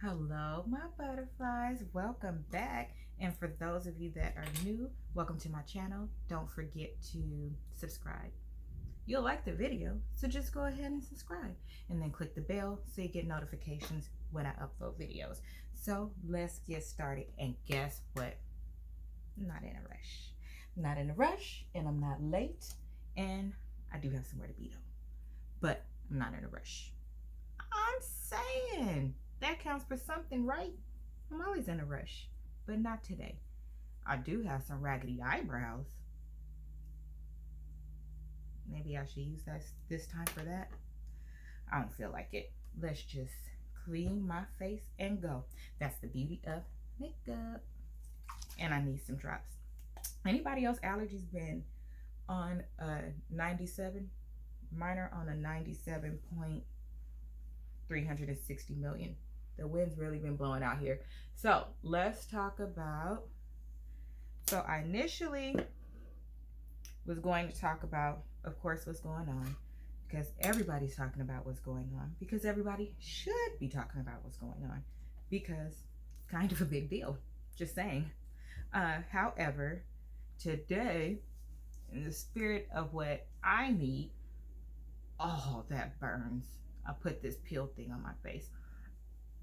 Hello, my butterflies. Welcome back. And for those of you that are new, welcome to my channel. Don't forget to subscribe. You'll like the video, so just go ahead and subscribe. And then click the bell so you get notifications when I upload videos. So let's get started. And guess what? I'm not in a rush. I'm not in a rush, and I'm not late. And I do have somewhere to be, though. But I'm not in a rush. I'm saying that counts for something, right? I'm always in a rush, but not today. I do have some raggedy eyebrows. Maybe I should use that this time for that. I don't feel like it. Let's just clean my face and go. That's the beauty of makeup. And I need some drops. Anybody else allergies been on a 97? Mine are on a 97.360 million. The wind's really been blowing out here. So let's talk about, so I initially was going to talk about, of course, what's going on, because everybody's talking about what's going on, because everybody should be talking about what's going on, because it's kind of a big deal, just saying. However, today, in the spirit of what I need, oh, that burns. I put this peel thing on my face.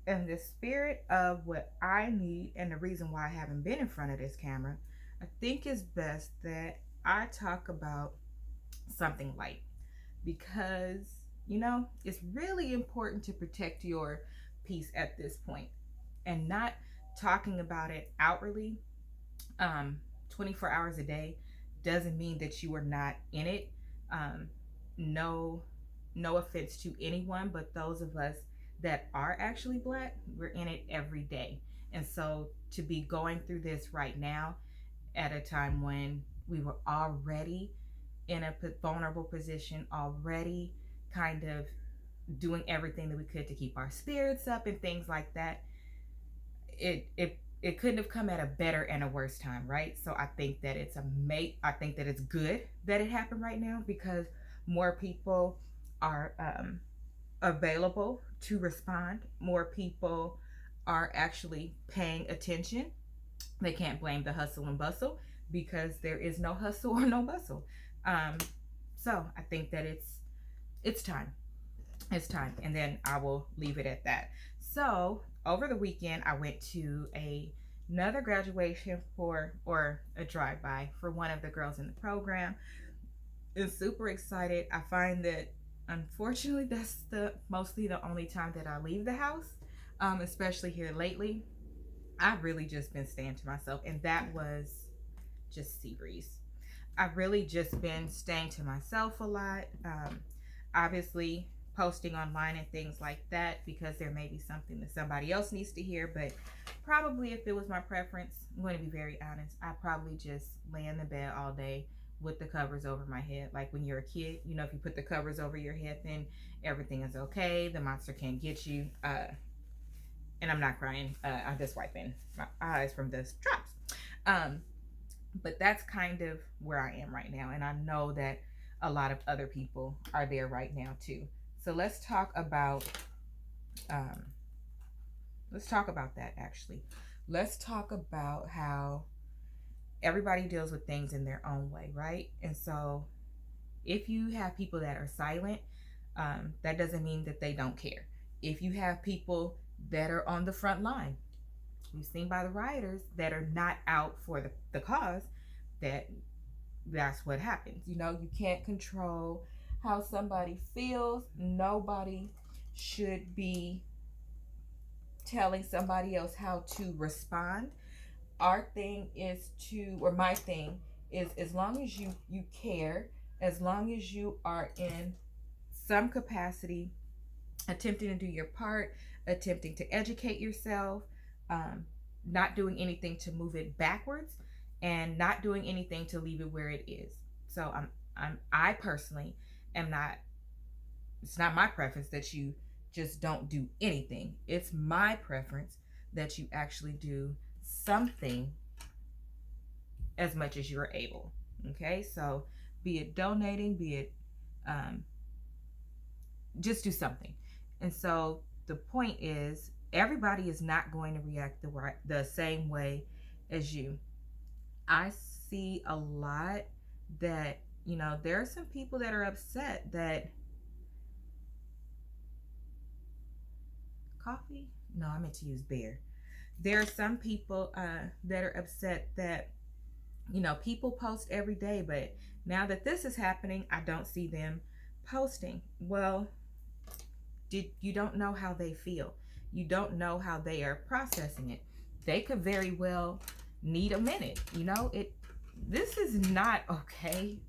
In the spirit of what I need and the reason why I haven't been in front of this camera, I think it's best that I talk about something light, because, you know, it's really important to protect your peace at this point, and not talking about it outwardly 24 hours a day doesn't mean that you are not in it. No offense to anyone, but those of us that are actually Black, we're in it every day. And so to be going through this right now at a time when we were already in a vulnerable position, already kind of doing everything that we could to keep our spirits up and things like that, it couldn't have come at a better and a worse time, right? So I think that it's good that it happened right now, because more people are available to respond. More people are actually paying attention. They can't blame the hustle and bustle, because there is no hustle or no bustle. So I think that it's time. It's time, and then I will leave it at that. So over the weekend, I went to another graduation or a drive-by for one of the girls in the program. It's super excited. I find that, unfortunately, that's mostly the only time that I leave the house, especially here lately. I've really just been staying to myself, and that was just sea breeze. I've really just been staying to myself a lot. Obviously, posting online and things like that, because there may be something that somebody else needs to hear. But probably, if it was my preference, I'm going to be very honest, I'd probably just lay in the bed all day with the covers over my head. Like when you're a kid, you know, if you put the covers over your head, then everything is okay. The monster can't get you. And I'm not crying. I'm just wiping my eyes from the drops. But that's kind of where I am right now. And I know that a lot of other people are there right now too. So let's talk about that actually. Let's talk about how everybody deals with things in their own way, right? And so if you have people that are silent, that doesn't mean that they don't care. If you have people that are on the front line, you've seen by the rioters, that are not out for the cause, that's what happens. You know, you can't control how somebody feels. Nobody should be telling somebody else how to respond. Our thing is my thing is, as long as you care, as long as you are in some capacity attempting to do your part, attempting to educate yourself, not doing anything to move it backwards, and not doing anything to leave it where it is. So I personally am not, it's not my preference that you just don't do anything. It's my preference that you actually do something as much as you're able. Okay, so be it donating, be it just do something. And so the point is, everybody is not going to react the same way as you. I see a lot that, there are some people that are upset that coffee. No, I meant to use beer. There are some people that are upset that, people post every day, but now that this is happening, I don't see them posting. Well, you don't know how they feel. You don't know how they are processing it. They could very well need a minute. This is not okay.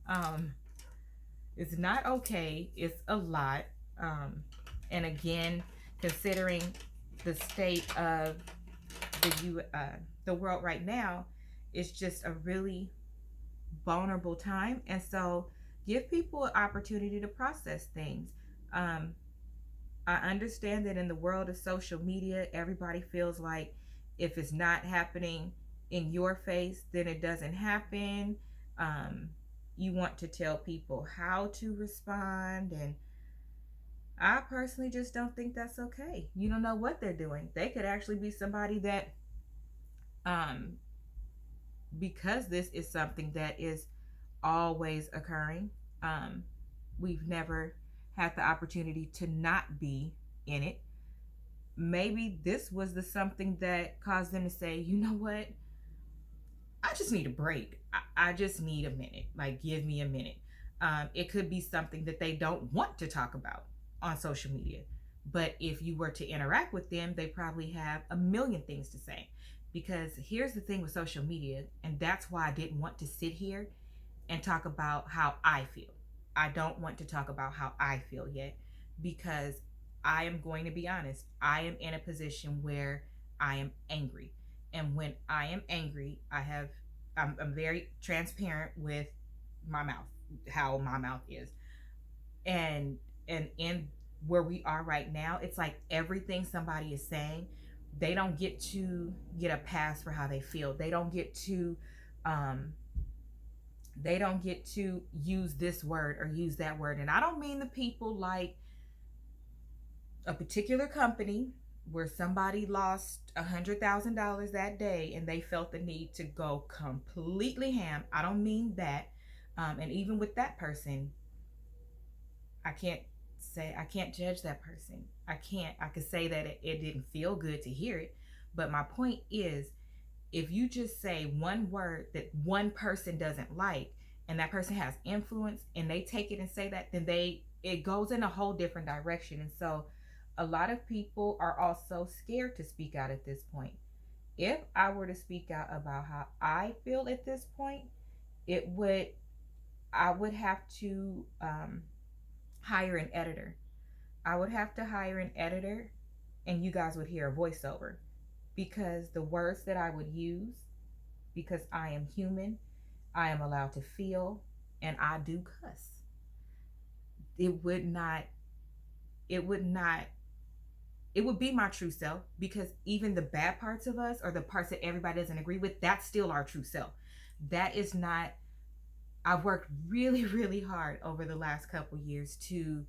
It's not okay. It's a lot. And again, considering the state of the world right now, it's just a really vulnerable time. And so, give people an opportunity to process things. Um, I understand that in the world of social media, everybody feels like if it's not happening in your face, then it doesn't happen. Um, you want to tell people how to respond. And I personally just don't think that's okay. You don't know what they're doing. They could actually be somebody that, um, because this is something that is always occurring, um, we've never had the opportunity to not be in it. Maybe this was the something that caused them to say, you know what? I just need a break. I just need a minute. Like, give me a minute. It could be something that they don't want to talk about on social media. But if you were to interact with them, they probably have a million things to say. Because here's the thing with social media, and that's why I didn't want to sit here and talk about how I feel. I don't want to talk about how I feel yet, because I am going to be honest. I am in a position where I am angry. And when I am angry, I'm very transparent with my mouth, how my mouth is. And in where we are right now, it's like everything somebody is saying, they don't get to get a pass for how they feel. Um they don't get to use this word or use that word. And I don't mean the people like a particular company where somebody lost $100,000 that day and they felt the need to go completely ham. I don't mean that. And even with that person, I can't judge that person. I could say that it didn't feel good to hear it. But my point is, if you just say one word that one person doesn't like, and that person has influence and they take it and say that, then it goes in a whole different direction. And so a lot of people are also scared to speak out at this point. If I were to speak out about how I feel at this point, it would I would have to hire an editor. I would have to hire an editor, and you guys would hear a voiceover, because the words that I would use, because I am human, I am allowed to feel, and I do cuss. It would not, it would not, it would be my true self, because even the bad parts of us, or the parts that everybody doesn't agree with, that's still our true self. That is not, I've worked really, really hard over the last couple years to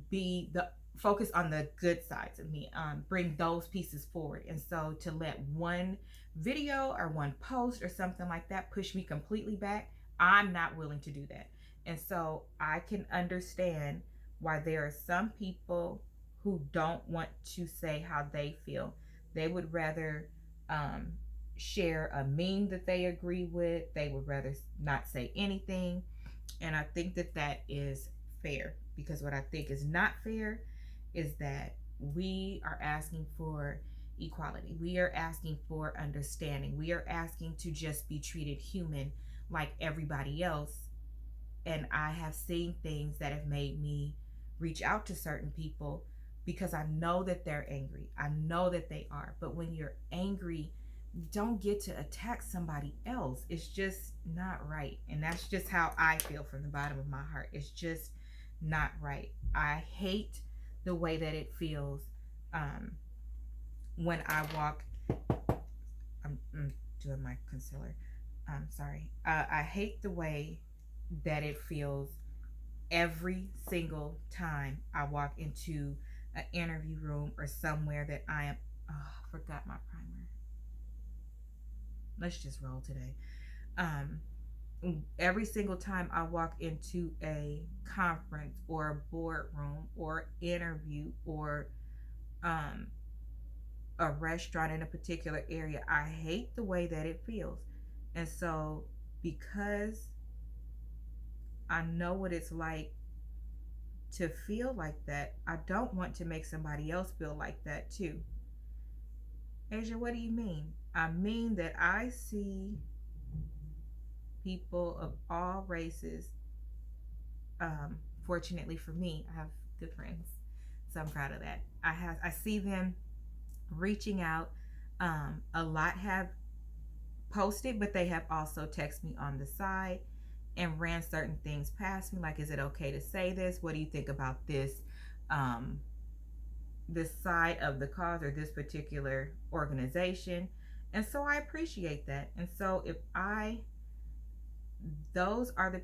be the focus on the good sides of me, bring those pieces forward. And so to let one video or one post or something like that push me completely back, I'm not willing to do that. And so I can understand why there are some people who don't want to say how they feel. They would rather um, share a meme that they agree with. They would rather not say anything. And I think that that is fair, because what I think is not fair is that we are asking for equality. We are asking for understanding. We are asking to just be treated human like everybody else. And I have seen things that have made me reach out to certain people, because I know that they're angry. I know that they are. But when you're angry, you don't get to attack somebody else. It's just not right. And that's just how I feel from the bottom of my heart. It's just not right. I hate the way that it feels when I walk. I'm doing my concealer. I'm sorry. I hate the way that it feels every single time I walk into an interview room or somewhere that I am, oh, I forgot my primer. Let's just roll today. Um, every single time I walk into a conference or a boardroom or interview or um, a restaurant in a particular area, I hate the way that it feels. And so, because I know what it's like to feel like that, I don't want to make somebody else feel like that too. Asia, what do you mean? I mean that I see people of all races. Fortunately for me, I have good friends, so I'm proud of that. I see them reaching out. A lot have posted, but they have also texted me on the side and ran certain things past me, like, is it okay to say this? What do you think about this? This side of the cause or this particular organization. And so I appreciate that. And so if I, those are the,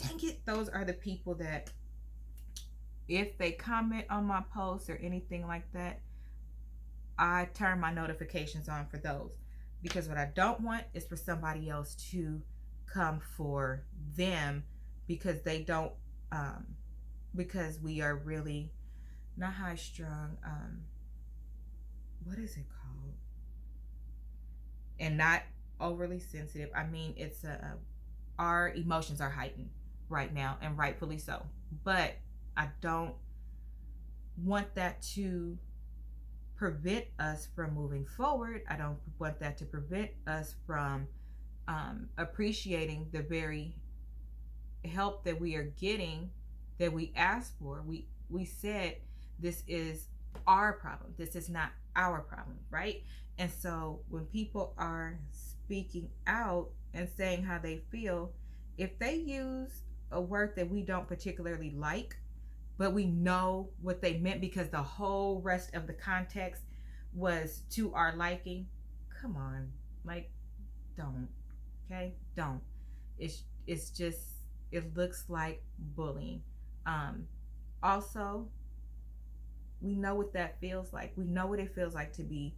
dang it, those are the people that if they comment on my posts or anything like that, I turn my notifications on for those, because what I don't want is for somebody else to come for them because they don't, because we are really not high strung, what is it called, and not overly sensitive. I mean, it's our emotions are heightened right now, and rightfully so, but I don't want that to prevent us from moving forward. I don't want that to prevent us from appreciating the very help that we are getting, that we asked for. We said this is our problem. This is not our problem, right? And so when people are speaking out and saying how they feel, if they use a word that we don't particularly like, but we know what they meant because the whole rest of the context was to our liking, come on, like, don't, okay, don't. It's just, it looks like bullying. Also, we know what that feels like. We know what it feels like to be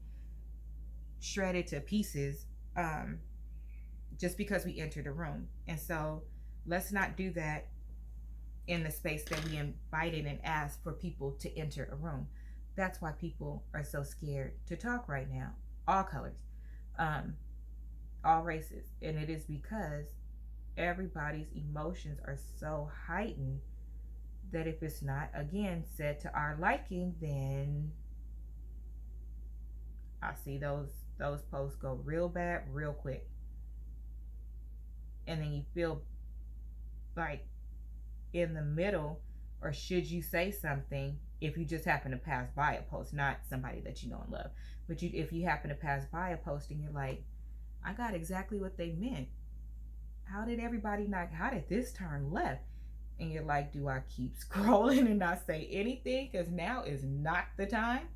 shredded to pieces, just because we entered a room. And so let's not do that in the space that we invited and asked for people to enter a room. That's why people are so scared to talk right now. All colors, all races. And it is because everybody's emotions are so heightened that if it's not, again, said to our liking, then I see those posts go real bad real quick. And then you feel like in the middle, or should you say something if you just happen to pass by a post, not somebody that you know and love, but if you happen to pass by a post and you're like, I got exactly what they meant. How did this turn left? And you're like, do I keep scrolling and not say anything? Because now is not the time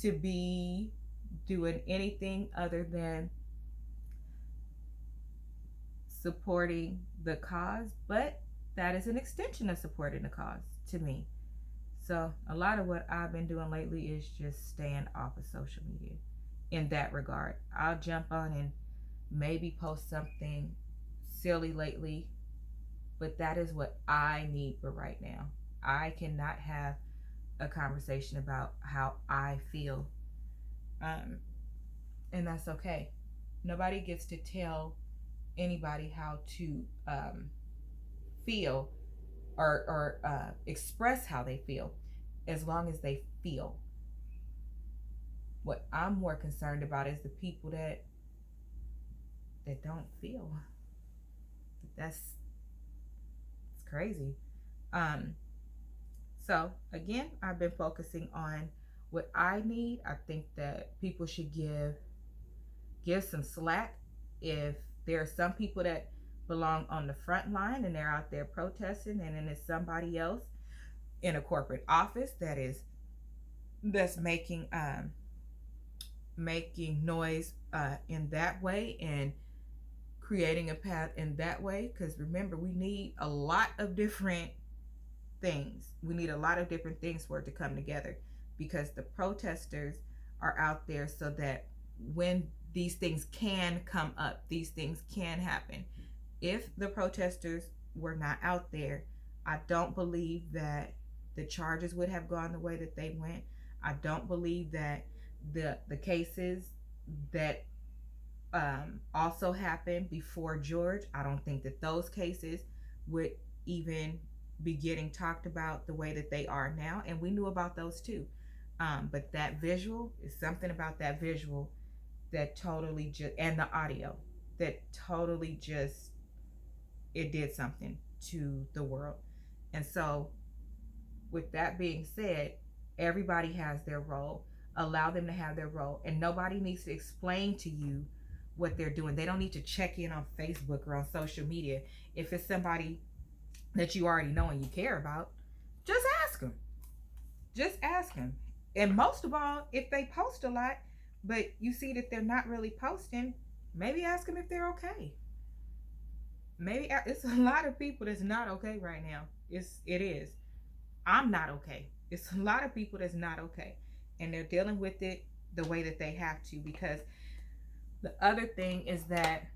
to be doing anything other than supporting the cause. But that is an extension of supporting the cause to me. So a lot of what I've been doing lately is just staying off of social media in that regard. I'll jump on and maybe post something silly lately, but that is what I need for right now. I cannot have a conversation about how I feel, and that's okay. Nobody gets to tell anybody how to feel or express how they feel, as long as they feel. What I'm more concerned about is the people that don't feel. That's crazy. So again, I've been focusing on what I need. I think that people should give some slack. If there are some people that belong on the front line and they're out there protesting, and then there's somebody else in a corporate office that's making noise in that way and creating a path in that way. Because remember, we need a lot of different things. We need a lot of different things for it to come together. because the protesters are out there so that when these things can come up, these things can happen. If the protesters were not out there, I don't believe that the charges would have gone the way that they went. I don't believe that the cases that also happened before George, I don't think that those cases would even be getting talked about the way that they are now. And we knew about those too. But that visual is something about that visual that totally just, and the audio that totally just, it did something to the world. And so, with that being said, everybody has their role. Allow them to have their role. And nobody needs to explain to you what they're doing. They don't need to check in on Facebook or on social media. If it's somebody that you already know and you care about, just ask them. Just ask them. And most of all, if they post a lot, but you see that they're not really posting, maybe ask them if they're okay. Maybe it's a lot of people that's not okay right now. It is. I'm not okay. It's a lot of people that's not okay, and they're dealing with it the way that they have to. Because the other thing is that,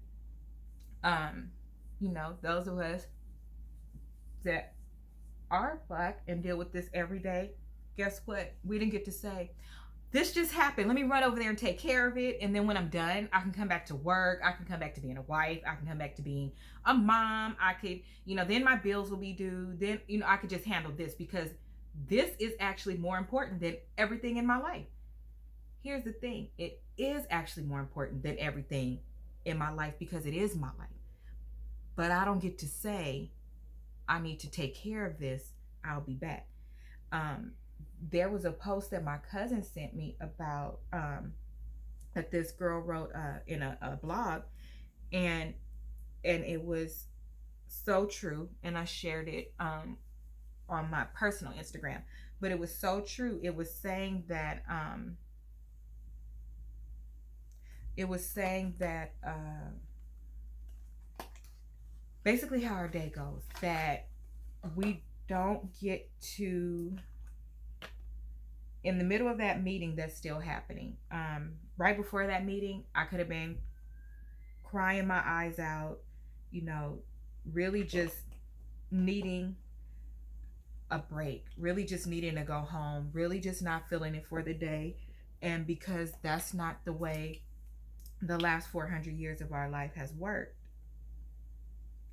those of us that are Black and deal with this every day, guess what? We didn't get to say, this just happened. Let me run over there and take care of it. And then when I'm done, I can come back to work. I can come back to being a wife. I can come back to being a mom. I could, then my bills will be due. Then, I could just handle this, because this is actually more important than everything in my life. Here's the thing. It is actually more important than everything in my life, because it is my life. But I don't get to say, I need to take care of this. I'll be back. There was a post that my cousin sent me about that this girl wrote in a blog, and it was so true, and I shared it on my personal Instagram. But it was so true. It was saying that basically how our day goes, that we don't get to, in the middle of that meeting that's still happening, right before that meeting, I could have been crying my eyes out, really just needing a break, really just needing to go home, really just not feeling it for the day. And because that's not the way the last 400 years of our life has worked,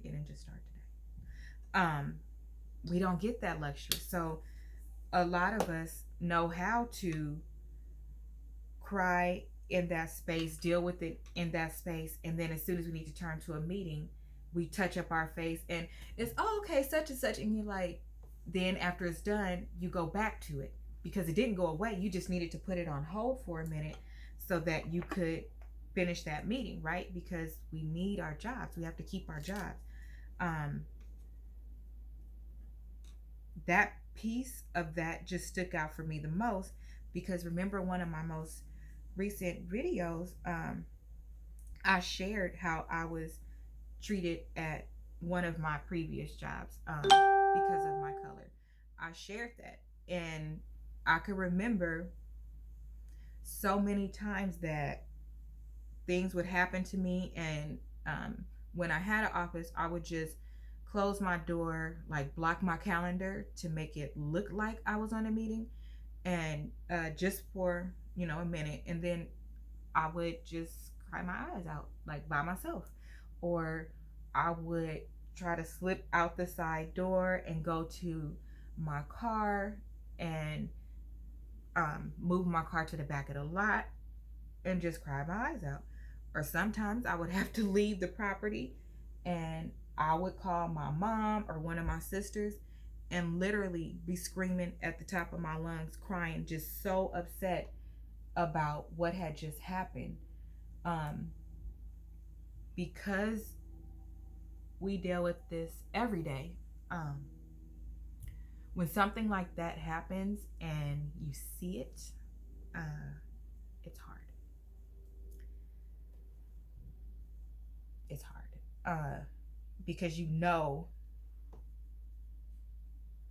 it didn't just start today. We don't get that luxury. So a lot of us know how to cry in that space, deal with it in that space, and then as soon as we need to turn to a meeting, we touch up our face and it's, oh, okay, such and such, and you're like, then after it's done, you go back to it because it didn't go away. You just needed to put it on hold for a minute so that you could finish that meeting, right? Because we need our jobs. We have to keep our jobs. That piece of that just stuck out for me the most, because remember one of my most recent videos, I shared how I was treated at one of my previous jobs because of my color. I shared that, and I could remember so many times that things would happen to me, and when I had an office, I would just close my door, like block my calendar to make it look like I was on a meeting, and just for a minute, and then I would just cry my eyes out, like by myself, or I would try to slip out the side door and go to my car and move my car to the back of the lot and just cry my eyes out. Or sometimes I would have to leave the property and I would call my mom or one of my sisters and literally be screaming at the top of my lungs, crying, just so upset about what had just happened. Because we deal with this every day. When something like that happens and you see it, it's hard. It's hard. Because you know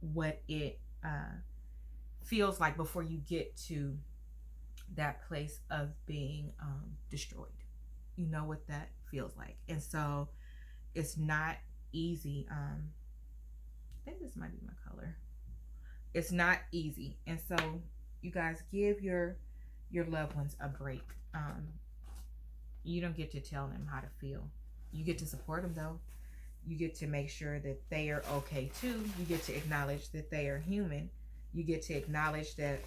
what it feels like before you get to that place of being destroyed. You know what that feels like. And so it's not easy. I think this might be my color. It's not easy. And so you guys, give your loved ones a break. You don't get to tell them how to feel. You get to support them though. You get to make sure that they are okay too. You get to acknowledge that they are human. You get to acknowledge that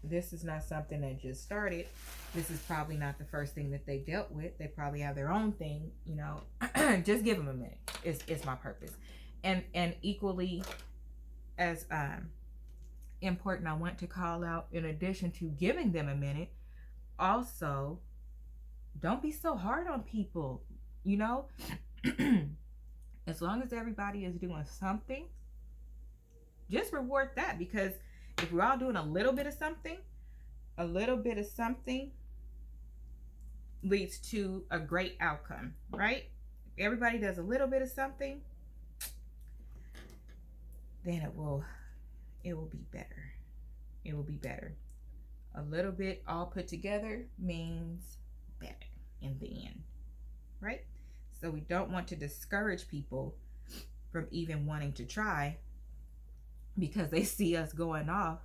this is not something that just started. This is probably not the first thing that they dealt with. They probably have their own thing, you know. Just give them a minute. It's my purpose. And equally as important, I want to call out, in addition to giving them a minute, also, don't be so hard on people, you know. As long as everybody is doing something, just reward that, because if we're all doing a little bit of something leads to a great outcome, right? If everybody does a little bit of something, then it will be better. It will be better. A little bit all put together means better in the end, right? So we don't want to discourage people from even wanting to try, because they see us going off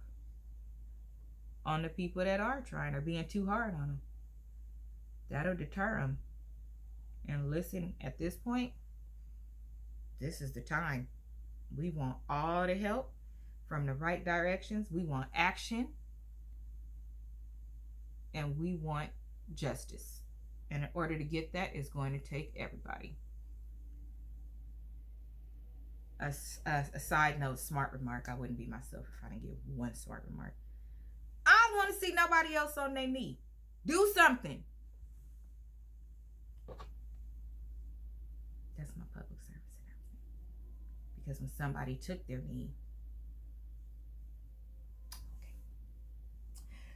on the people that are trying or being too hard on them. That'll deter them. And listen, at this point, this is the time. We want all the help from the right directions. We want action. And we want justice. And in order to get that, it's going to take everybody. A side note, smart remark. I wouldn't be myself if I didn't give one smart remark. I don't want to see nobody else on their knee. Do something. That's my public service announcement. Because when somebody took their knee. Okay.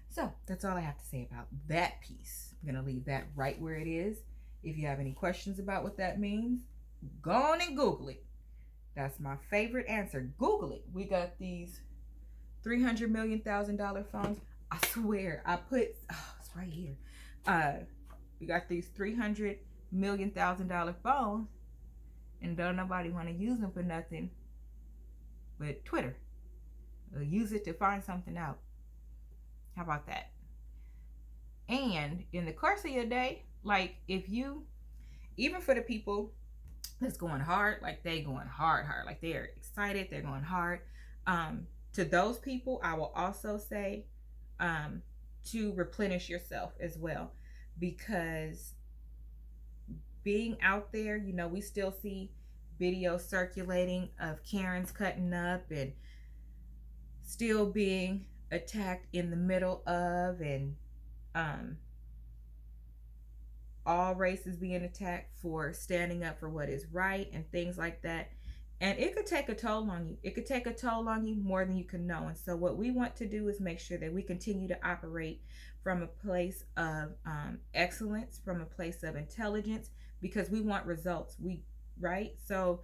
So that's all I have to say about that piece. I'm going to leave that right where it is. If you have any questions about what that means, go on and Google it. That's my favorite answer. Google it. We got these $300 million phones. I swear, it's right here. We got these $300 million phones, and don't nobody want to use them for nothing but Twitter. They'll use it to find something out. How about that? And in the course of your day, like if you, even for the people that's going hard, like they going hard, like they're excited, they're going hard. To those people, I will also say to replenish yourself as well, because being out there, you know, we still see videos circulating of Karens cutting up and still being attacked in the middle of, and all races being attacked for standing up for what is right and things like that. And it could take a toll on you. It could take a toll on you more than you can know. And so what we want to do is make sure that we continue to operate from a place of excellence, from a place of intelligence, because we want results. Right? So,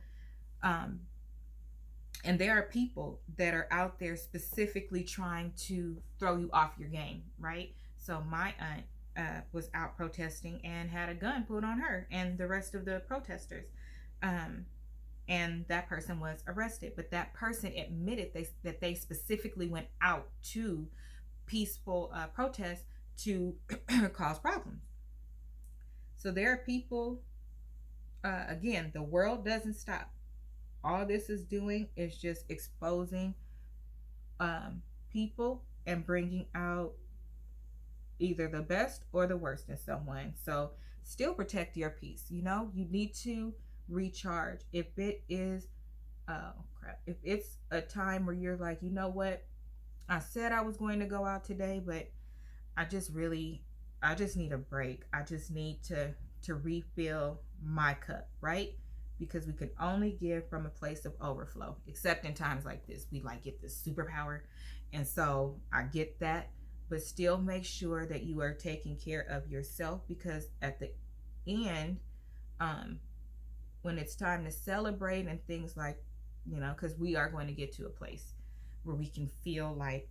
and there are people that are out there specifically trying to throw you off your game, right? So my aunt was out protesting and had a gun put on her and the rest of the protesters. And that person was arrested. But that person admitted that they specifically went out to peaceful protests to cause problems. So there are people, again, the world doesn't stop. All this is doing is just exposing people and bringing out either the best or the worst in someone. So still protect your peace. You know, you need to recharge. If it is, if it's a time where you're like, you know what, I said I was going to go out today, but I just need a break. I just need to refill my cup, right? Because we can only give from a place of overflow, except in times like this. We like get this superpower. And so I get that, but still make sure that you are taking care of yourself, because at the end, when it's time to celebrate and things like, you know, because we are going to get to a place where we can feel like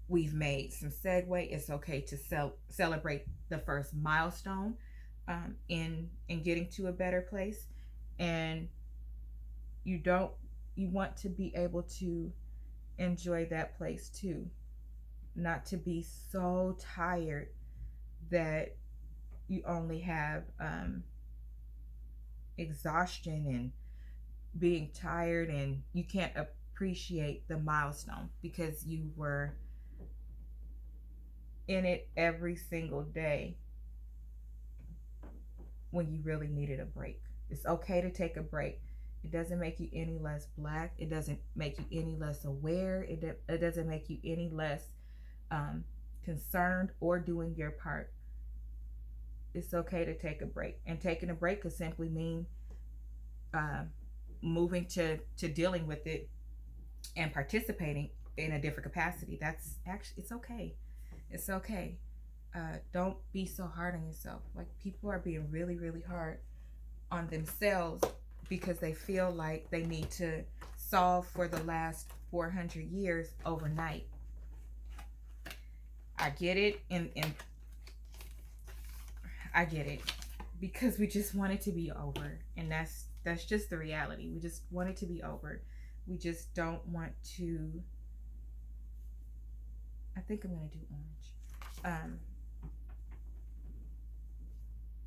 we've made some segue. It's okay to celebrate the first milestone in getting to a better place. And you don't you want to be able to enjoy that place too, not to be so tired that you only have exhaustion and being tired, and you can't appreciate the milestone because you were in it every single day when you really needed a break. It's okay to take a break. It doesn't make you any less black. It doesn't make you any less aware. It doesn't make you any less concerned or doing your part. It's okay to take a break. And taking a break could simply mean moving to dealing with it and participating in a different capacity. That's actually, it's okay. It's okay. Don't be so hard on yourself. Like, people are being really, really hard on themselves because they feel like they need to solve for the last 400 years overnight. I get it, and I get it, because we just want it to be over, and that's just the reality. We just want it to be over. We just don't want to. I think I'm gonna do orange.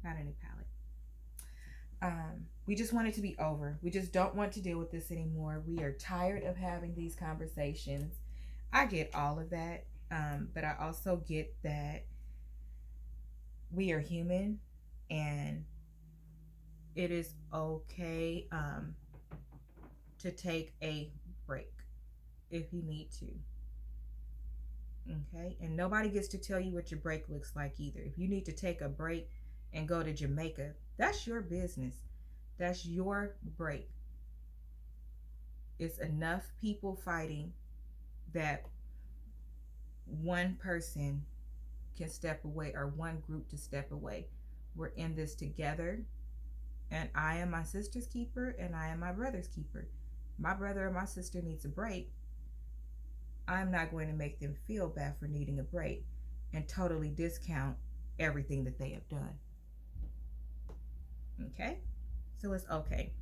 Not any palette. We just want it to be over. We just don't want to deal with this anymore. We are tired of having these conversations. I get all of that, but I also get that we are human, and it is okay to take a break if you need to. Okay? And nobody gets to tell you what your break looks like either. If you need to take a break and go to Jamaica, that's your business. That's your break. It's enough people fighting that one person can step away, or one group to step away. We're in this together, and I am my sister's keeper, and I am my brother's keeper. My brother or my sister needs a break. I'm not going to make them feel bad for needing a break and totally discount everything that they have done. Okay? So it's okay.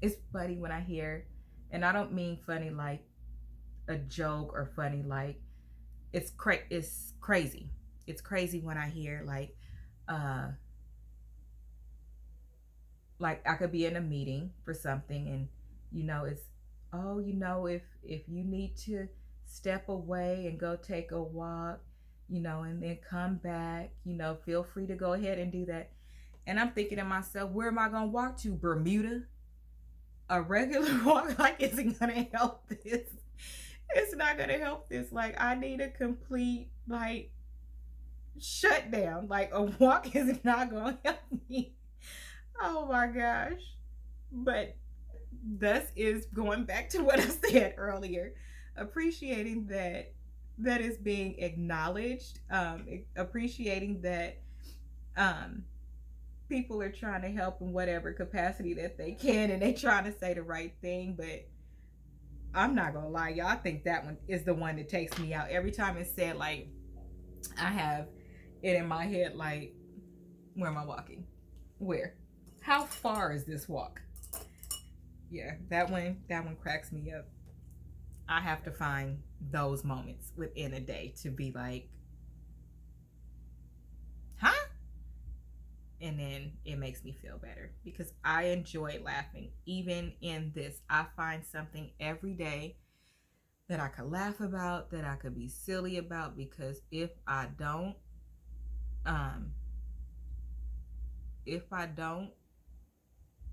It's funny when I hear, and I don't mean funny like a joke, or funny like it's crazy. It's crazy when I hear like I could be in a meeting for something, and it's, oh, if you need to step away and go take a walk, and then come back, feel free to go ahead and do that. And I'm thinking to myself, where am I gonna walk to? Bermuda? A regular walk like isn't gonna help this. It's not gonna help this. Like, I need a complete shutdown. Like, a walk is not gonna help me. Oh my gosh. But this is going back to what I said earlier. Appreciating that is being acknowledged. Appreciating that people are trying to help in whatever capacity that they can, and they trying to say the right thing. But I'm not gonna lie, y'all, I think that one is the one that takes me out. Every time it's said, like, I have it in my head, like, where am I walking? Where? How far is this walk? Yeah, that one cracks me up. I have to find those moments within a day to be like, huh? And then it makes me feel better, because I enjoy laughing. Even in this, I find something every day that I could laugh about, that I could be silly about, because if I don't,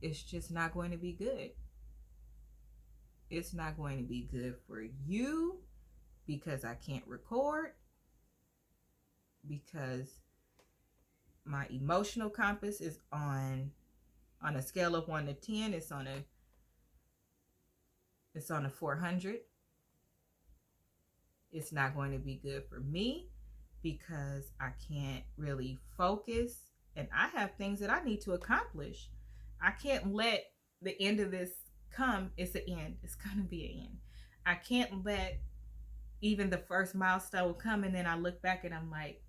it's just not going to be good. It's not going to be good for you, because I can't record, because my emotional compass is on a scale of 1 to 10. It's on a 400. It's not going to be good for me, because I can't really focus, and I have things that I need to accomplish. I can't let the end of this come, it's the end. It's gonna be an end. I can't let even the first milestone come and then I look back and I'm like,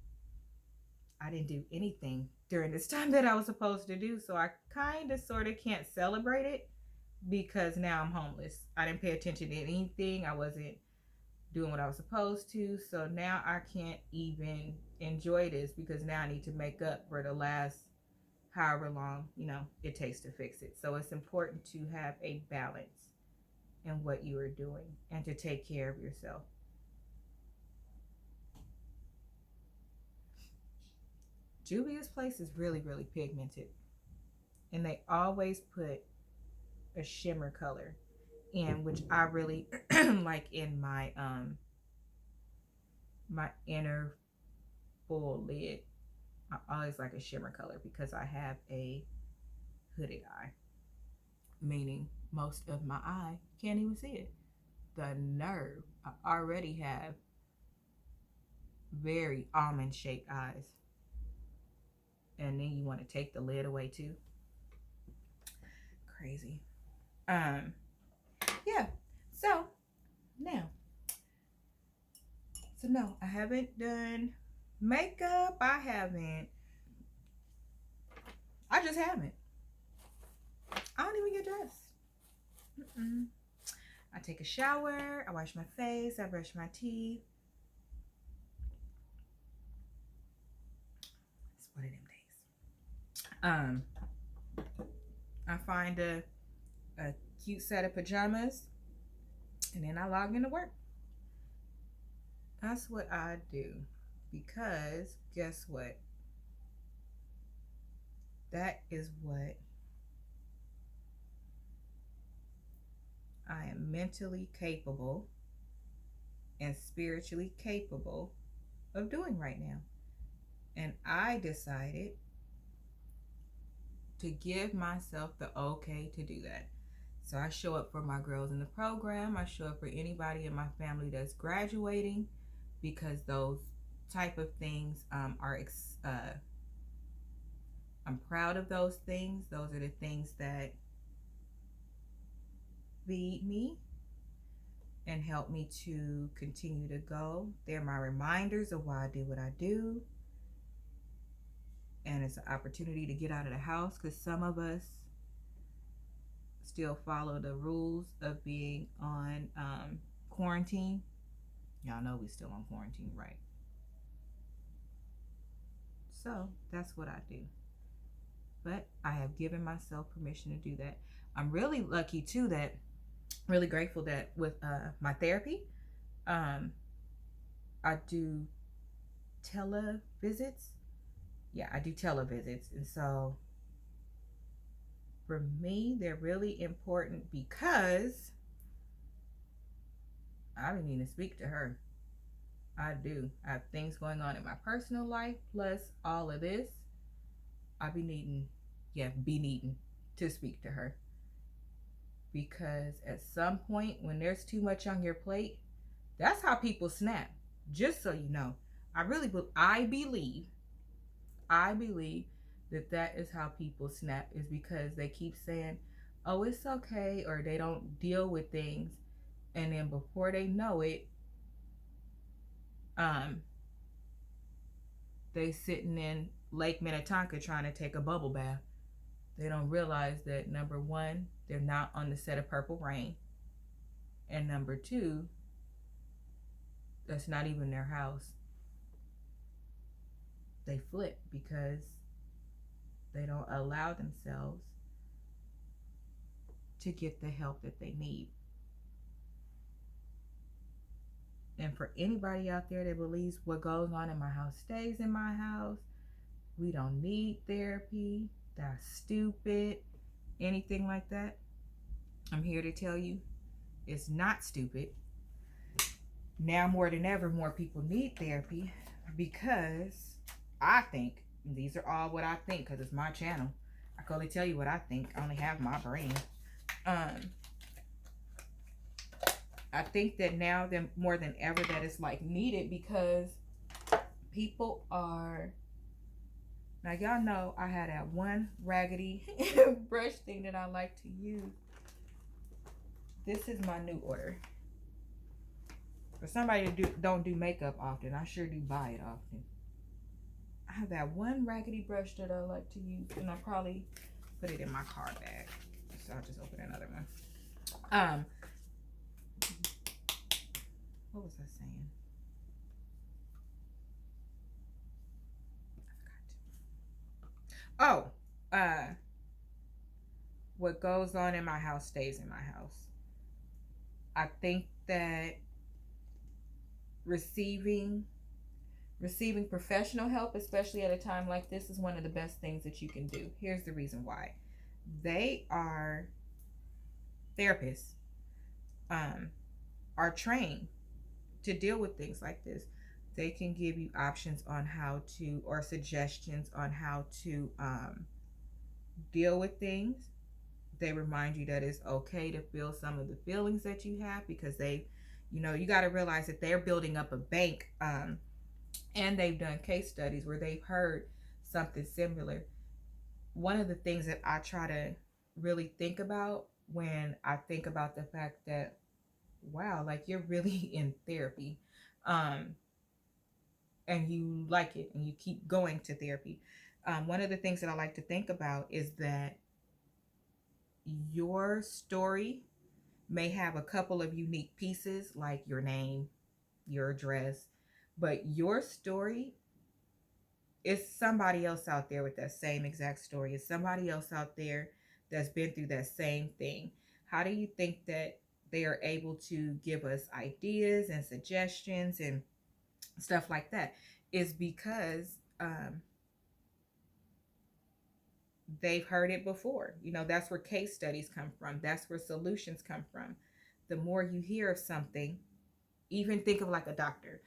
I didn't do anything during this time that I was supposed to do. So I kind of sort of can't celebrate it because now I'm homeless. I didn't pay attention to anything. I wasn't doing what I was supposed to. So now I can't even enjoy this because now I need to make up for the last however long, it takes to fix it. So it's important to have a balance in what you are doing and to take care of yourself. Juvia's place is really, really pigmented. And they always put a shimmer color in, which I really like in my my inner full lid. I always like a shimmer color because I have a hooded eye, meaning most of my eye can't even see it. The nerve. I already have very almond shaped eyes. And then you want to take the lid away too. Crazy. Yeah. So no, I haven't done makeup. I just haven't. I don't even get dressed. I take a shower, I wash my face, I brush my teeth. It's one of them days. I find a cute set of pajamas and then I log into work. That's what I do because guess what? That is what I am mentally capable and spiritually capable of doing right now. And I decided to give myself the okay to do that. So I show up for my girls in the program. I show up for anybody in my family that's graduating because those type of things I'm proud of those things. Those are the things that feed me and help me to continue to go. They're my reminders of why I do what I do. And it's an opportunity to get out of the house because some of us still follow the rules of being on quarantine. Y'all know we still on quarantine, right? So that's what I do. But I have given myself permission to do that. I'm really lucky too that, really grateful that with my therapy, I do televisits. Yeah, I do televisits. And so for me, they're really important because I be needing to speak to her. I do. I have things going on in my personal life, plus all of this. I be needing to speak to her. Because at some point, when there's too much on your plate, that's how people snap. Just so you know, I believe that is how people snap, is because they keep saying, oh, it's okay, or they don't deal with things, and then before they know it, they sitting in Lake Minnetonka trying to take a bubble bath. They don't realize that, number one, they're not on the set of Purple Rain, and number two, that's not even their house. They flip because they don't allow themselves to get the help that they need. And for anybody out there that believes what goes on in my house stays in my house, we don't need therapy, that's stupid, anything like that, I'm here to tell you it's not stupid. Now more than ever, more people need therapy because I think, these are all what I think because it's my channel. I can only tell you what I think. I only have my brain. I think that now more than ever that it's like needed because people are, now y'all know I had that one raggedy brush thing that I like to use. This is my new order. For somebody that don't do makeup often, I sure do buy it often. I have that one raggedy brush that I like to use, and I probably put it in my car bag. So I'll just open another one. What was I saying? I forgot. Oh, what goes on in my house stays in my house. I think that receiving professional help, especially at a time like this, is one of the best things that you can do. Here's the reason why. They are therapists, are trained to deal with things like this. They can give you options on how to, or suggestions on how to deal with things. They remind you that it's okay to feel some of the feelings that you have, because you got to realize that they're building up a bank, and they've done case studies where they've heard something similar. One of the things that I try to really think about when I think about the fact that, wow, like, you're really in therapy, and you like it and you keep going to therapy. One of the things that I like to think about is that your story may have a couple of unique pieces, like your name, your address, but your story is somebody else out there with that same exact story. It's somebody else out there that's been through that same thing. How do you think that they are able to give us ideas and suggestions and stuff like that? Is because they've heard it before. That's where case studies come from. That's where solutions come from. The more you hear of something, even think of like a doctor.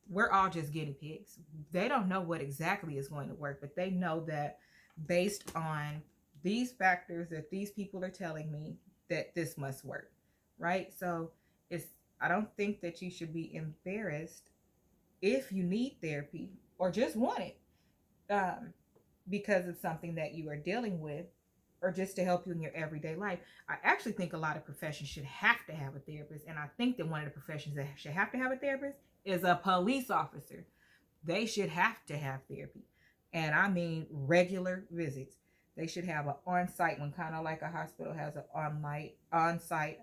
We're all just guinea pigs. They don't know what exactly is going to work, but they know that based on these factors that these people are telling me, that this must work, right? So I don't think that you should be embarrassed if you need therapy or just want it, because it's something that you are dealing with, or just to help you in your everyday life. I actually think a lot of professions should have to have a therapist, and I think that one of the professions that should have to have a therapist is a police officer. They should have to have therapy, and I mean regular visits. They should have an on-site one, kind of like a hospital has an on-site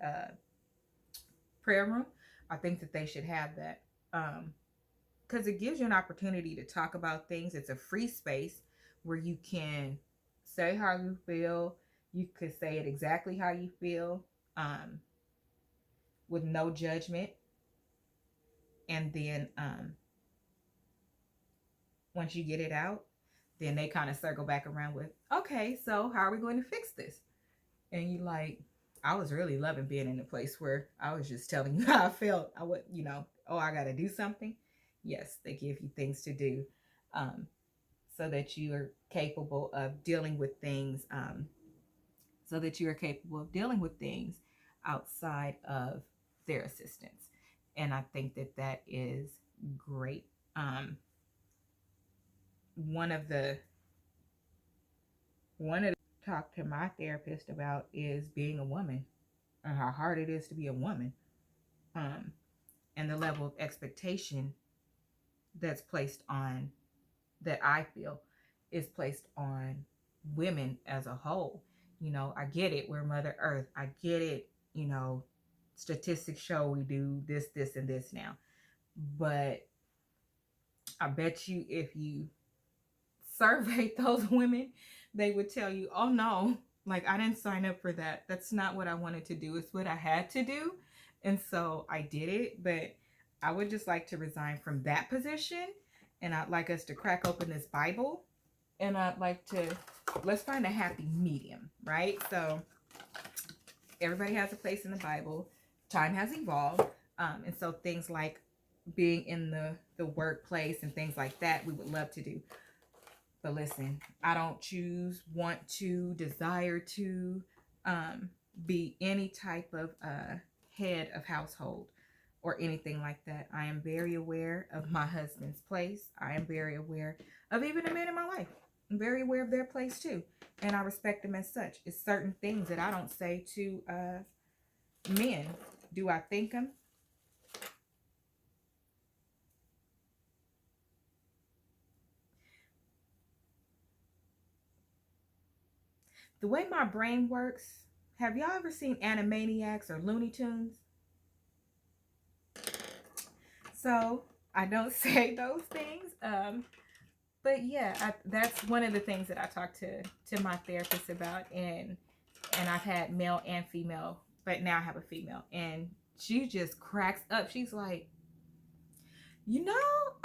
prayer room. I think that they should have that, because it gives you an opportunity to talk about things. It's a free space where you can say how you feel. You could say it exactly how you feel, with no judgment. And then once you get it out, then they kind of circle back around with, okay, so how are we going to fix this? And you like, I was really loving being in a place where I was just telling you how I felt. I would, oh, I got to do something. Yes, they give you things to do, so that you are capable of dealing with things, outside of their assistance. And I think that that is great. One of the talk to my therapist about is being a woman, and how hard it is to be a woman, and the level of expectation that's placed on, that I feel is placed on women as a whole. I get it. We're Mother Earth. I get it. Statistics show we do this, this, and this now. But I bet you if you surveyed those women, they would tell you, oh no, like, I didn't sign up for that. That's not what I wanted to do. It's what I had to do. And so I did it. But I would just like to resign from that position. And I'd like us to crack open this Bible. And I'd like to, let's find a happy medium, right? So everybody has a place in the Bible. Time has evolved. And so things like being in the workplace and things like that, we would love to do. But listen, I don't choose, want to, desire to be any type of head of household or anything like that. I am very aware of my husband's place. I am very aware of even the men in my life. very aware of their place too, and I respect them as such. It's certain things that I don't say to men. Do I think them? The way my brain works, have y'all ever seen Animaniacs or Looney Tunes? So I don't say those things. But yeah, that's one of the things that I talk to my therapist about, and I've had male and female, but now I have a female, and she just cracks up. She's like, you know,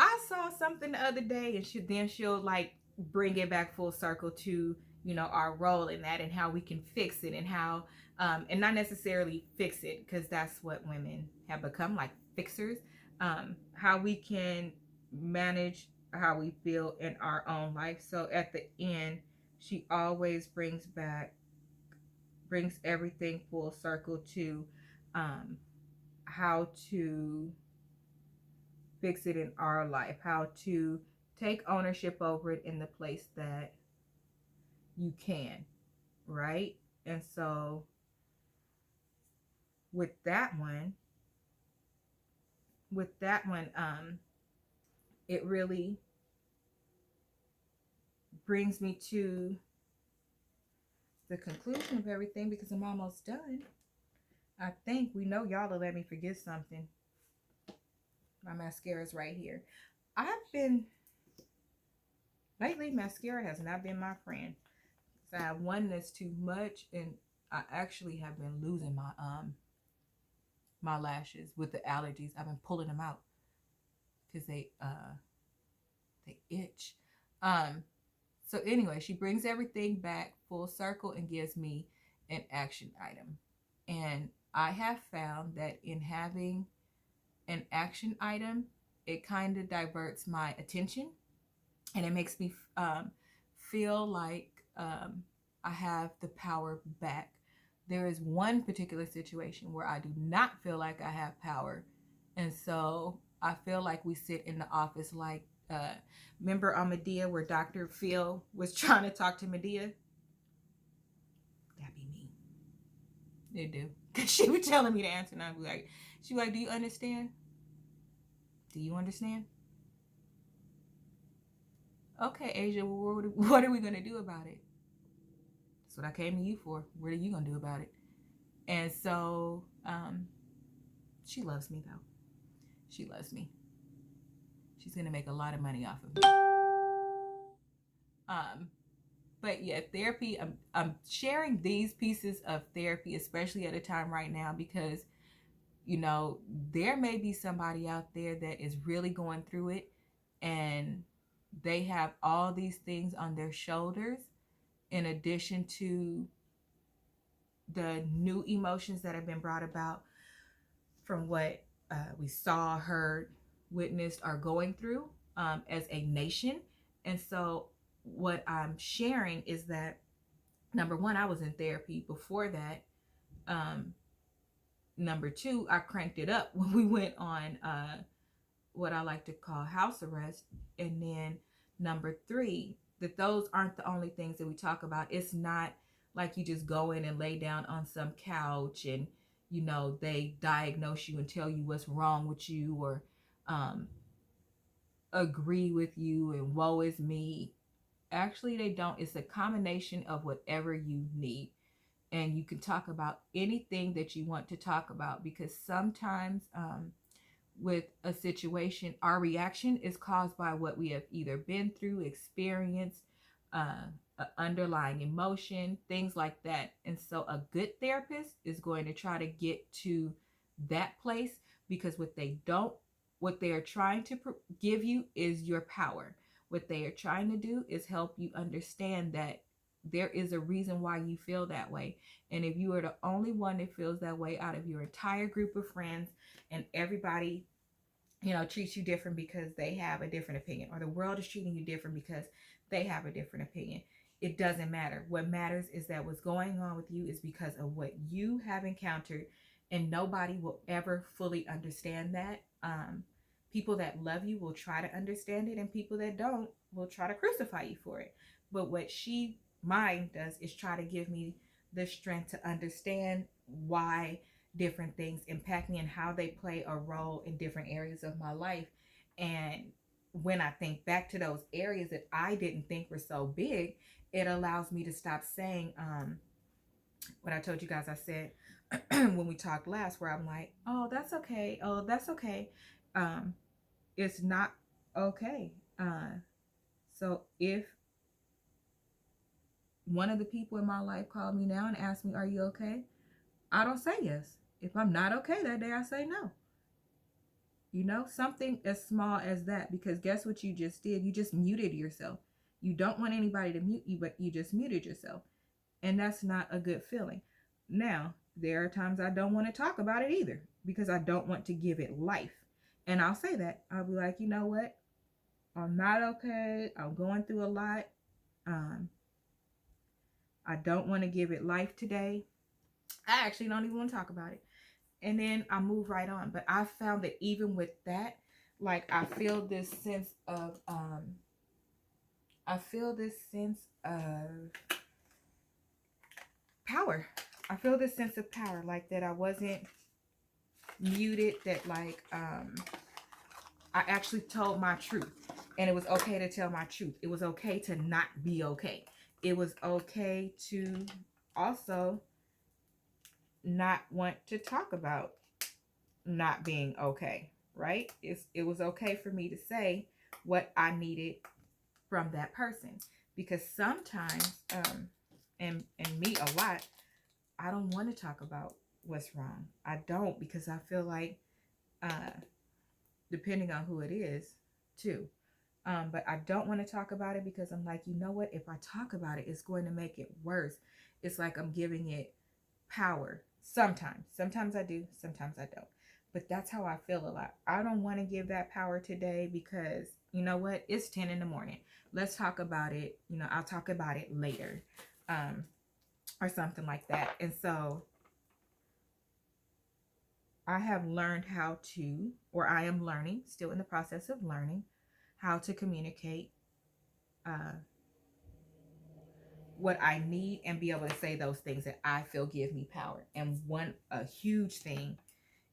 I saw something the other day, and she'll like bring it back full circle to, you know, our role in that and how we can fix it, and how and not necessarily fix it, because that's what women have become, like fixers. How we can manage how we feel in our own life. So at the end, she always brings everything full circle to um how to fix it in our life, how to take ownership over it in the place that you can, right? And so with that one, with that one, it really brings me to the conclusion of everything, because I'm almost done. I think we know y'all will let me forget something. My mascara is right here. I've been lately, mascara has not been my friend. So I have one that's too much, and I actually have been losing my lashes with the allergies. I've been pulling them out because they itch. Um, so anyway, she brings everything back full circle and gives me an action item. And I have found that in having an action item, it kind of diverts my attention, and it makes me feel like I have the power back. There is one particular situation where I do not feel like I have power, and so I feel like we sit in the office like, remember on Medea where Dr. Phil was trying to talk to Medea? That'd be me. They do. Because she was telling me to answer, and I'd be like, she was like, do you understand? Do you understand? Okay, Asia, well, what are we going to do about it? That's what I came to you for. What are you going to do about it? And so she loves me, though. She loves me. She's going to make a lot of money off of me. But yeah, therapy, I'm sharing these pieces of therapy, especially at a time right now, because, you know, there may be somebody out there that is really going through it, and they have all these things on their shoulders in addition to the new emotions that have been brought about from what we saw, heard, witnessed, are going through as a nation. And so what I'm sharing is that, number one, I was in therapy before that. Number two, I cranked it up when we went on what I like to call house arrest. And then number three, that those aren't the only things that we talk about. It's not like you just go in and lay down on some couch and, you know, they diagnose you and tell you what's wrong with you, or agree with you and woe is me. Actually, they don't. It's a combination of whatever you need. And you can talk about anything that you want to talk about, because sometimes with a situation, our reaction is caused by what we have either been through, experienced, underlying emotion, things like that. And so a good therapist is going to try to get to that place, because what they are trying to give you is your power. What they are trying to do is help you understand that there is a reason why you feel that way. And if you are the only one that feels that way out of your entire group of friends, and everybody, you know, treats you different because they have a different opinion, or the world is treating you different because they have a different opinion, it doesn't matter. What matters is that what's going on with you is because of what you have encountered, and nobody will ever fully understand that. People that love you will try to understand it, and people that don't will try to crucify you for it. But what mine does is try to give me the strength to understand why different things impact me and how they play a role in different areas of my life. And when I think back to those areas that I didn't think were so big, it allows me to stop saying what I told you guys I said when we talked last, where I'm like, oh, that's okay. Oh, that's okay. Um, it's not okay. So if one of the people in my life called me now and asked me, are you okay? I don't say yes. If I'm not okay that day, I say no. You know, something as small as that, because guess what you just did? You just muted yourself. You don't want anybody to mute you, but you just muted yourself. And that's not a good feeling. Now, there are times I don't want to talk about it either because I don't want to give it life. And I'll say that. I'll be like, you know what? I'm not okay. I'm going through a lot. I don't want to give it life today. I actually don't even want to talk about it. And then I move right on. But I found that even with that, like I feel this sense of power. I feel this sense of power, like that I wasn't muted, that like I actually told my truth. And it was okay to tell my truth. It was okay to not be okay. It was okay to also not want to talk about not being okay, right? It was okay for me to say what I needed from that person, because sometimes and me a lot, I don't want to talk about what's wrong. I don't, because I feel like depending on who it is too, but I don't want to talk about it because I'm like, you know what, if I talk about it, it's going to make it worse. It's like I'm giving it power. Sometimes I do, sometimes I don't. But that's how I feel a lot. I don't want to give that power today because, you know what? It's 10 in the morning. Let's talk about it. You know, I'll talk about it later, or something like that. And so I have learned how to, or I am learning, still in the process of learning, how to communicate what I need and be able to say those things that I feel give me power. And a huge thing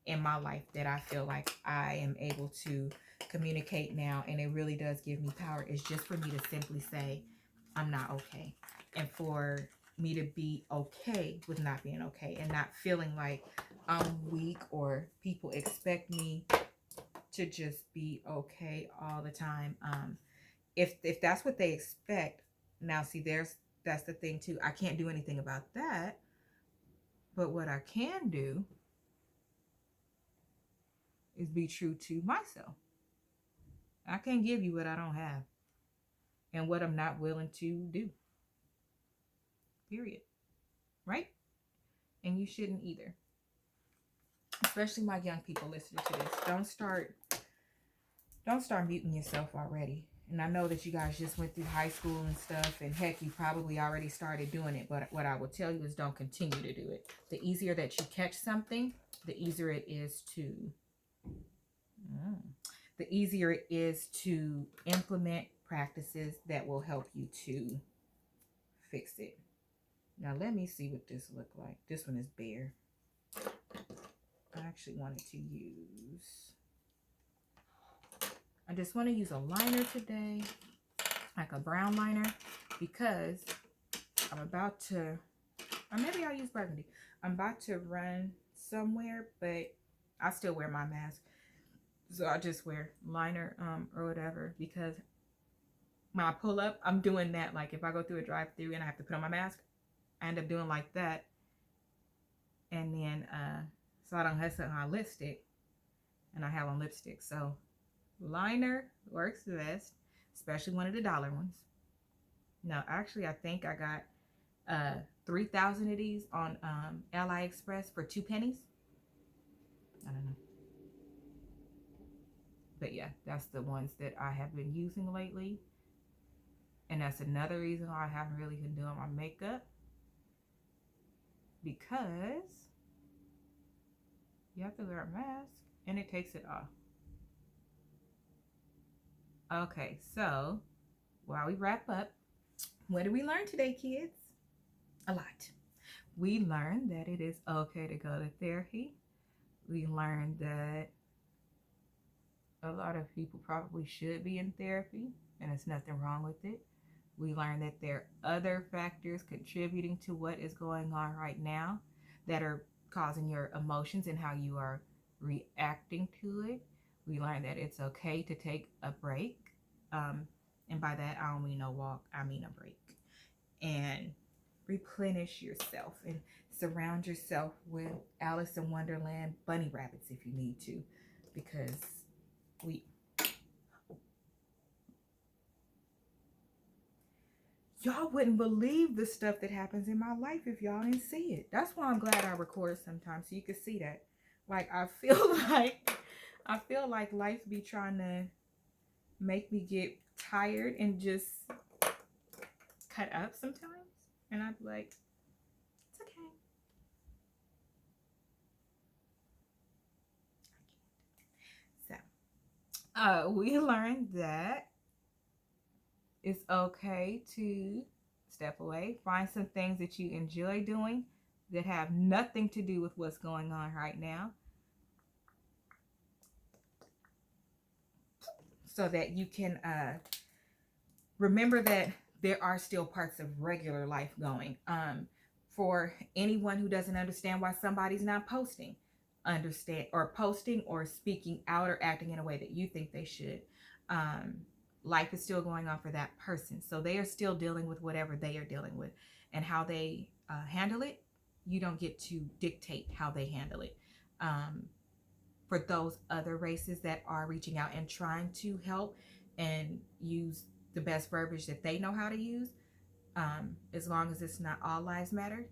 in my life that I feel like I am able to communicate now, and it really does give me power, is just for me to simply say, I'm not okay. And for me to be okay with not being okay and not feeling like I'm weak or people expect me to just be okay all the time. If that's what they expect, now see, that's the thing too. I can't do anything about that. But what I can do is be true to myself. I can't give you what I don't have and what I'm not willing to do. Period. Right? And you shouldn't either. Especially my young people listening to this. Don't start muting yourself already. And I know that you guys just went through high school and stuff, and heck, you probably already started doing it, but what I will tell you is don't continue to do it. The easier that you catch something, the easier it is to implement practices that will help you to fix it. Now let me see what this look like. This one is bare. I actually wanted to use, I just want to use a liner today, like a brown liner, because I'm about to, or maybe I'll use burgundy. I'm about to run somewhere, but I still wear my mask. So I just wear liner or whatever, because when I pull up, I'm doing that. Like if I go through a drive-through and I have to put on my mask, I end up doing like that. And then so I don't have something on lipstick, and I have on lipstick. So liner works best, especially one of the dollar ones. No, actually I think I got 3,000 of these on AliExpress for 2 pennies. I don't know. But yeah, that's the ones that I have been using lately. And that's another reason why I haven't really been doing my makeup, because you have to wear a mask and it takes it off. Okay, so while we wrap up, What did we learn today, kids? A lot. We learned that it is okay to go to therapy. We learned that a lot of people probably should be in therapy, and there's nothing wrong with it. We learned that there are other factors contributing to what is going on right now that are causing your emotions and how you are reacting to it. We learned that it's okay to take a break. And by that, I don't mean no walk, I mean a break. And replenish yourself and surround yourself with Alice in Wonderland bunny rabbits if you need to, because y'all wouldn't believe the stuff that happens in my life if y'all didn't see it. That's why I'm glad I record sometimes so you can see that. Like I feel like life be trying to make me get tired and just cut up sometimes, and I'd be like, it's okay. So we learned that it's okay to step away, find some things that you enjoy doing that have nothing to do with what's going on right now, so that you can remember that there are still parts of regular life going. For anyone who doesn't understand why somebody's not posting, posting or speaking out or acting in a way that you think they should, life is still going on for that person. So they are still dealing with whatever they are dealing with, and how they handle it, you don't get to dictate how they handle it. For those other races that are reaching out and trying to help and use the best verbiage that they know how to use, as long as it's not all lives matter,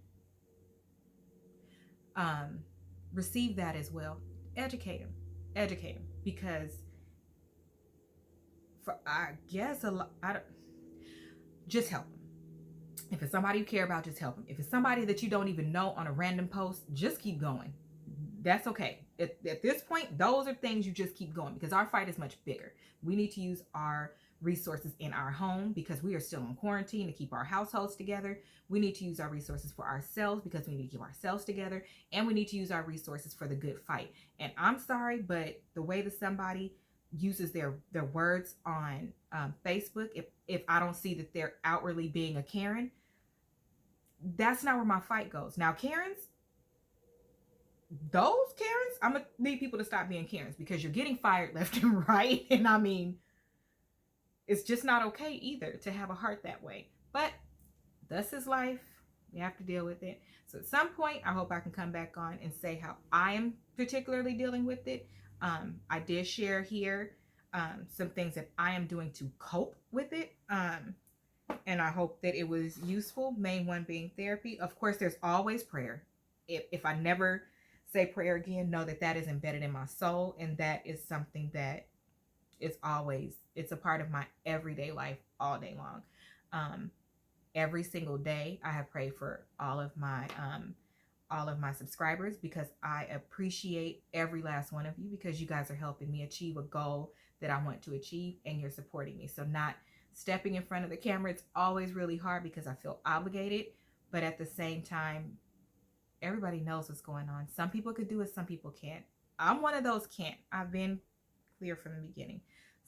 receive that as well. Educate them, because for, I guess, just help them. If it's somebody you care about, just help them. If it's somebody that you don't even know on a random post, just keep going. That's okay. At this point, those are things you just keep going, because our fight is much bigger. We need to use our resources in our home because we are still in quarantine to keep our households together. We need to use our resources for ourselves because we need to keep ourselves together. And we need to use our resources for the good fight. And I'm sorry, but the way that somebody uses their words on Facebook, if I don't see that they're outwardly being a Karen, that's not where my fight goes. Now, those Karens, I'm gonna need people to stop being Karens, because you're getting fired left and right. And I mean, it's just not okay either to have a heart that way. But this is life. We have to deal with it. So at some point, I hope I can come back on and say how I am particularly dealing with it. I did share here some things that I am doing to cope with it. And I hope that it was useful. Main one being therapy. Of course, there's always prayer. If I never say prayer again, know that that is embedded in my soul, and that is something that is always, it's a part of my everyday life all day long. Every single day I have prayed for all of my subscribers, because I appreciate every last one of you, because you guys are helping me achieve a goal that I want to achieve, and you're supporting me. So not stepping in front of the camera, it's always really hard because I feel obligated, but at the same time, everybody knows what's going on. Some people could do it, some people can't. I'm one of those can't. I've been clear from the beginning.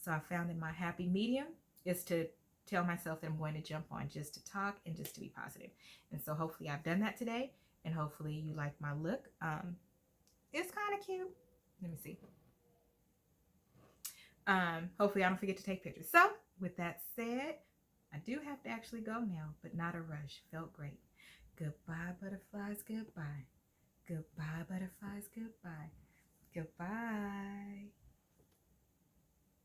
So I found that my happy medium is to tell myself that I'm going to jump on just to talk and just to be positive. And so hopefully I've done that today, and hopefully you like my look. It's kind of cute. Let me see. Hopefully I don't forget to take pictures. So with that said, I do have to actually go now, but not a rush. Felt great. Goodbye, butterflies, goodbye. Goodbye, butterflies, goodbye. Goodbye.